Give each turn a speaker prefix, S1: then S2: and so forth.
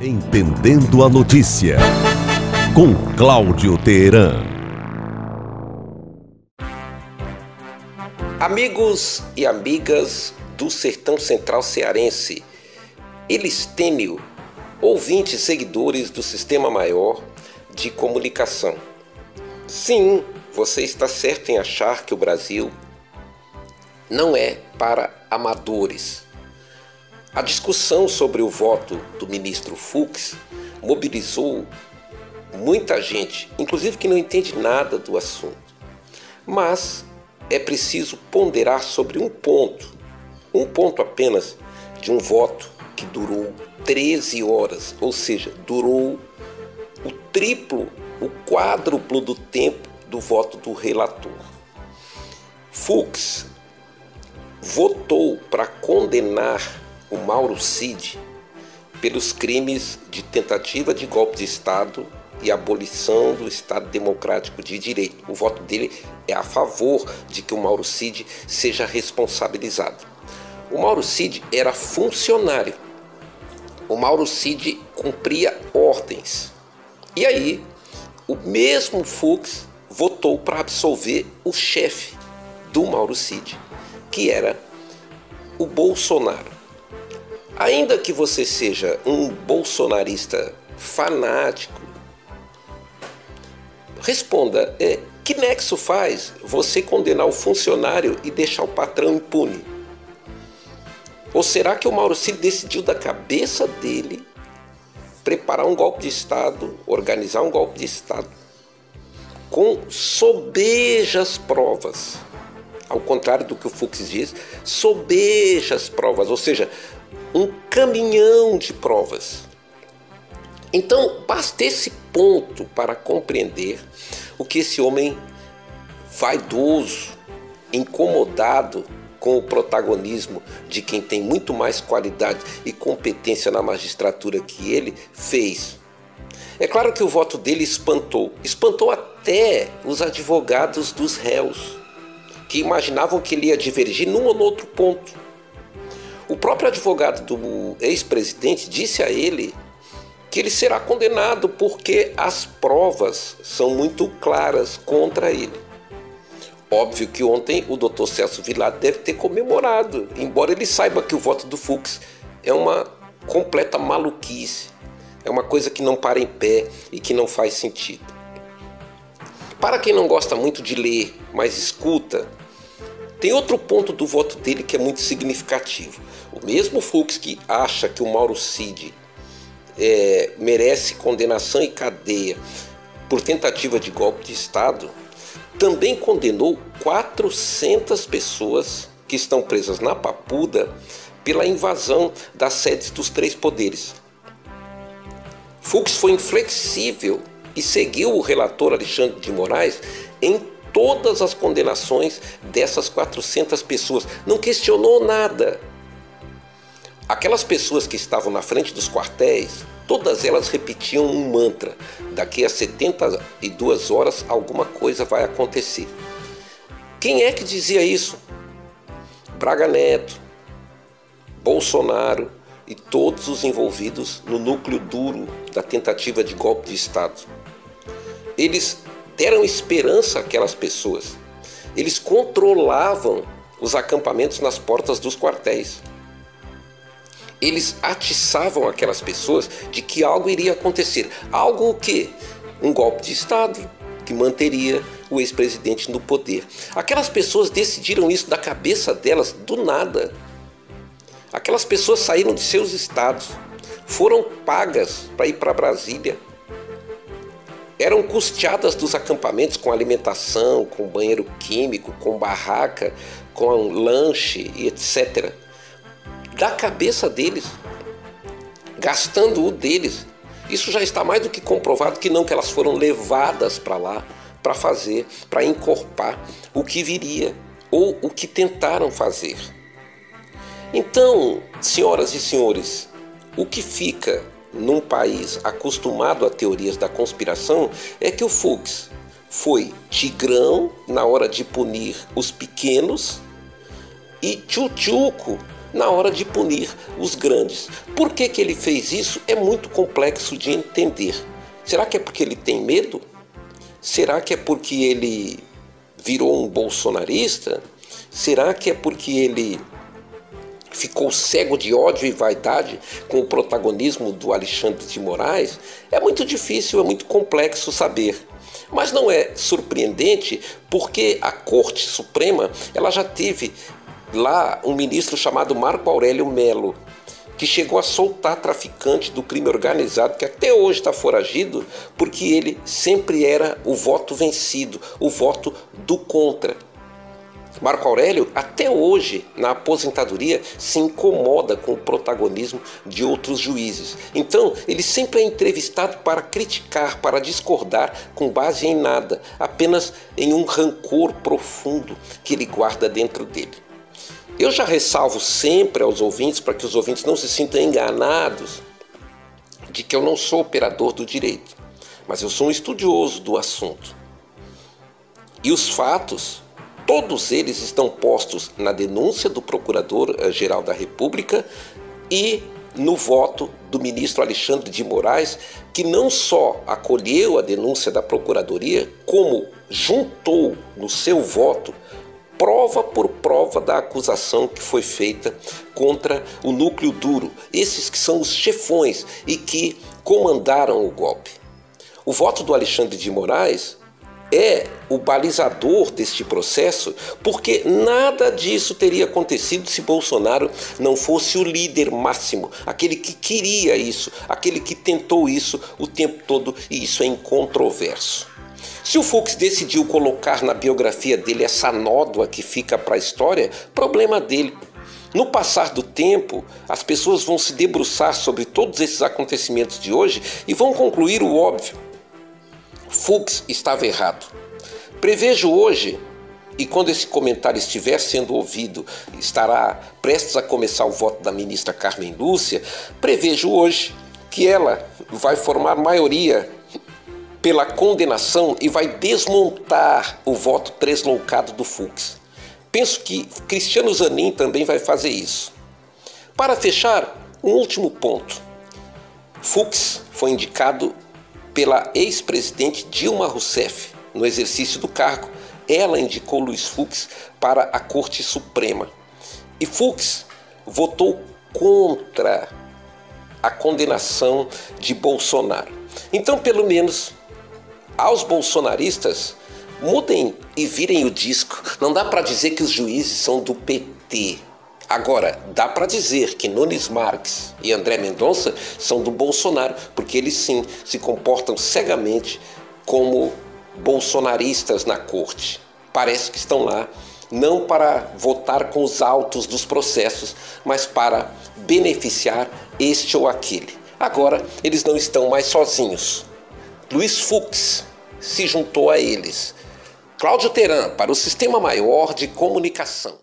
S1: Entendendo a notícia, com Cláudio Teheran.
S2: Amigos e amigas do Sertão Central Cearense, Elistênio, ouvintes e seguidores do Sistema Maior de Comunicação. Sim, você está certo em achar que o Brasil não é para amadores. A discussão sobre o voto do ministro Fux mobilizou muita gente, inclusive que não entende nada do assunto. Mas é preciso ponderar sobre um ponto apenas de um voto que durou 13 horas, ou seja, durou o triplo, o quádruplo do tempo do voto do relator. Fux votou para condenar o Mauro Cid pelos crimes de tentativa de golpe de Estado e abolição do Estado Democrático de Direito. O voto dele é a favor de que o Mauro Cid seja responsabilizado. O Mauro Cid era funcionário. O Mauro Cid cumpria ordens. E aí, o mesmo Fux votou para absolver o chefe do Mauro Cid, que era o Bolsonaro. Ainda que você seja um bolsonarista fanático, responda, que nexo faz você condenar o funcionário e deixar o patrão impune? Ou será que o Mauro Cid decidiu da cabeça dele preparar um golpe de Estado, organizar um golpe de Estado com sobejas provas? Ao contrário do que o Fux diz, sobejas provas, ou seja, um caminhão de provas. Então, basta esse ponto para compreender o que esse homem vaidoso, incomodado com o protagonismo de quem tem muito mais qualidade e competência na magistratura que ele, fez. É claro que o voto dele espantou até os advogados dos réus, que imaginavam que ele ia divergir num ou no outro ponto. O próprio advogado do ex-presidente disse a ele que ele será condenado porque as provas são muito claras contra ele. Óbvio que ontem o Dr. Celso Vilar deve ter comemorado, embora ele saiba que o voto do Fux é uma completa maluquice, é uma coisa que não para em pé e que não faz sentido. Para quem não gosta muito de ler, mas escuta, tem outro ponto do voto dele que é muito significativo. O mesmo Fux que acha que o Mauro Cid merece condenação e cadeia por tentativa de golpe de Estado, também condenou 400 pessoas que estão presas na Papuda pela invasão das sedes dos três poderes. Fux foi inflexível e seguiu o relator Alexandre de Moraes em todas as condenações dessas 400 pessoas. Não questionou nada. Aquelas pessoas que estavam na frente dos quartéis, todas elas repetiam um mantra: daqui a 72 horas alguma coisa vai acontecer. Quem é que dizia isso? Braga Neto, Bolsonaro e todos os envolvidos no núcleo duro da tentativa de golpe de Estado. Eles deram esperança àquelas pessoas. Eles controlavam os acampamentos nas portas dos quartéis. Eles atiçavam aquelas pessoas de que algo iria acontecer. Algo o quê? Um golpe de Estado que manteria o ex-presidente no poder. Aquelas pessoas decidiram isso da cabeça delas do nada. Aquelas pessoas saíram de seus estados, foram pagas para ir para Brasília. Eram custeadas dos acampamentos com alimentação, com banheiro químico, com barraca, com lanche e etc. Da cabeça deles, gastando o deles. Isso já está mais do que comprovado que elas foram levadas para lá para fazer, para encorpar o que viria ou o que tentaram fazer. Então, senhoras e senhores, o que fica num país acostumado a teorias da conspiração é que o Fux foi tigrão na hora de punir os pequenos e tchutchuco na hora de punir os grandes. Por que que ele fez isso? É muito complexo de entender. Será que é porque ele tem medo? Será que é porque ele virou um bolsonarista? Será que é porque ele ficou cego de ódio e vaidade com o protagonismo do Alexandre de Moraes? É muito difícil, é muito complexo saber. Mas não é surpreendente porque a Corte Suprema ela já teve lá um ministro chamado Marco Aurélio Mello, que chegou a soltar traficante do crime organizado, que até hoje está foragido, porque ele sempre era o voto vencido, o voto do contra. Marco Aurélio, até hoje, na aposentadoria, se incomoda com o protagonismo de outros juízes. Então, ele sempre é entrevistado para criticar, para discordar, com base em nada, apenas em um rancor profundo que ele guarda dentro dele. Eu já ressalvo sempre aos ouvintes, para que os ouvintes não se sintam enganados, de que eu não sou operador do direito, mas eu sou um estudioso do assunto. E os fatos, todos eles estão postos na denúncia do Procurador-Geral da República e no voto do ministro Alexandre de Moraes, que não só acolheu a denúncia da Procuradoria, como juntou no seu voto prova por prova da acusação que foi feita contra o núcleo duro, esses que são os chefões e que comandaram o golpe. O voto do Alexandre de Moraes é o balizador deste processo, porque nada disso teria acontecido se Bolsonaro não fosse o líder máximo, aquele que queria isso, aquele que tentou isso o tempo todo, e isso é incontroverso. Se o Fux decidiu colocar na biografia dele essa nódoa que fica para a história, problema dele. No passar do tempo, as pessoas vão se debruçar sobre todos esses acontecimentos de hoje e vão concluir o óbvio. Fux estava errado. Prevejo hoje, e quando esse comentário estiver sendo ouvido, estará prestes a começar o voto da ministra Carmen Lúcia, prevejo hoje que ela vai formar maioria pela condenação e vai desmontar o voto tresloucado do Fux. Penso que Cristiano Zanin também vai fazer isso. Para fechar, um último ponto. Fux foi indicado pela ex-presidente Dilma Rousseff no exercício do cargo. Ela indicou Luiz Fux para a Corte Suprema. E Fux votou contra a condenação de Bolsonaro. Então, pelo menos, aos bolsonaristas, mudem e virem o disco. Não dá para dizer que os juízes são do PT. Agora, dá para dizer que Nunes Marques e André Mendonça são do Bolsonaro, porque eles sim se comportam cegamente como bolsonaristas na corte. Parece que estão lá não para votar com os autos dos processos, mas para beneficiar este ou aquele. Agora, eles não estão mais sozinhos. Luiz Fux se juntou a eles. Cláudio Teran, para o Sistema Maior de Comunicação.